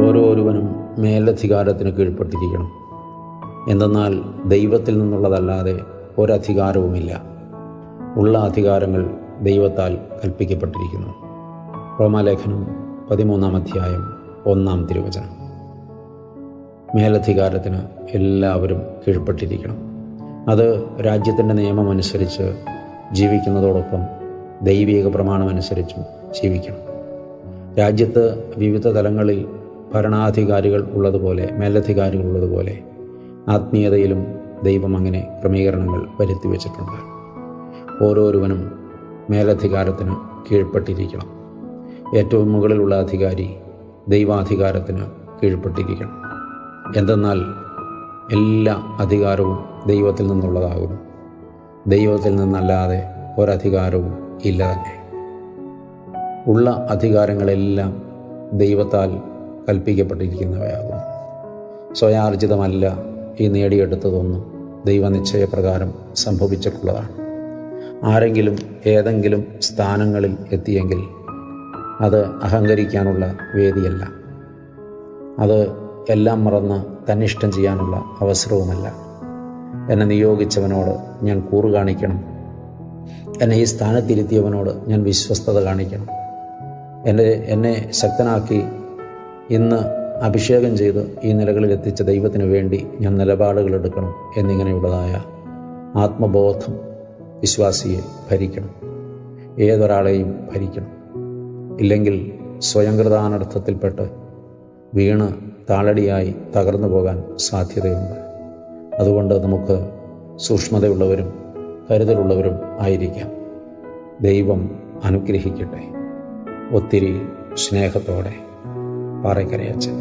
ഓരോരുവനും മേലധികാരത്തിന് കീഴ്പ്പെട്ടിരിക്കണം. എന്തെന്നാൽ ദൈവത്തിൽ നിന്നുള്ളതല്ലാതെ ഒരധികാരവുമില്ല. ഉള്ള അധികാരങ്ങൾ ദൈവത്താൽ കൽപ്പിക്കപ്പെട്ടിരിക്കുന്നു. റോമാലേഖനം 13-1 മേലധികാരത്തിന് എല്ലാവരും കീഴ്പ്പെട്ടിരിക്കണം. അത് രാജ്യത്തിൻ്റെ നിയമമനുസരിച്ച് ജീവിക്കുന്നതോടൊപ്പം ദൈവിക പ്രമാണമനുസരിച്ചും ജീവിക്കണം. രാജ്യത്ത് വിവിധ തലങ്ങളിൽ ഭരണാധികാരികൾ ഉള്ളതുപോലെ മേലധികാരികൾ ഉള്ളതുപോലെ ആത്മീയതയിലും ദൈവം അങ്ങനെ ക്രമീകരണങ്ങൾ വരുത്തി വച്ചിട്ടുണ്ട്. ഓരോരുവനും മേലധികാരത്തിന് കീഴ്പ്പെട്ടിരിക്കണം. ഏറ്റവും മുകളിലുള്ള അധികാരി ദൈവാധികാരത്തിന് കീഴ്പ്പെട്ടിരിക്കണം. എന്തെന്നാൽ എല്ലാ അധികാരവും ദൈവത്തിൽ നിന്നുള്ളതാകുന്നു. ദൈവത്തിൽ നിന്നല്ലാതെ ഒരധികാരവും ഇല്ല തന്നെ. ഉള്ള അധികാരങ്ങളെല്ലാം ദൈവത്താൽ കൽപ്പിക്കപ്പെട്ടിരിക്കുന്നവയാകുന്നു. സ്വയാർജിതമല്ല ഈ നേടിയെടുത്തതൊന്നും ദൈവനിശ്ചയപ്രകാരം സംഭവിച്ചിട്ടുള്ളതാണ്. ആരെങ്കിലും ഏതെങ്കിലും സ്ഥാനങ്ങളിൽ എത്തിയെങ്കിൽ അത് അഹങ്കരിക്കാനുള്ള വേദിയല്ല. അത് എല്ലാം മറന്ന് തന്നിഷ്ടം ചെയ്യാനുള്ള അവസരവുമല്ല. എന്നെ നിയോഗിച്ചവനോട് ഞാൻ കൂറ് കാണിക്കണം. എന്നെ ഈ സ്ഥാനത്തിരുത്തിയവനോട് ഞാൻ വിശ്വസ്തത കാണിക്കണം. എന്നെ ശക്തനാക്കി ഇന്ന് അഭിഷേകം ചെയ്ത് ഈ നിലകളിൽ എത്തിച്ച ദൈവത്തിന് വേണ്ടി ഞാൻ നിലപാടുകൾ എടുക്കണം എന്നിങ്ങനെയുള്ളതായ ആത്മബോധം വിശ്വാസിയെ ഭരിക്കണം. ഏതൊരാളെയും ഭരിക്കണം. ഇല്ലെങ്കിൽ സ്വയംകൃതാനർത്ഥത്തിൽപ്പെട്ട് വീണ് താളടിയായി തകർന്നു പോകാൻ സാധ്യതയുണ്ട്. അതുകൊണ്ട് നമുക്ക് സൂക്ഷ്മതയുള്ളവരും കരുതലുള്ളവരും ആയിരിക്കാം. ദൈവം അനുഗ്രഹിക്കട്ടെ. ഒത്തിരി സ്നേഹത്തോടെ പാറയ്ക്കരയച്ചൻ.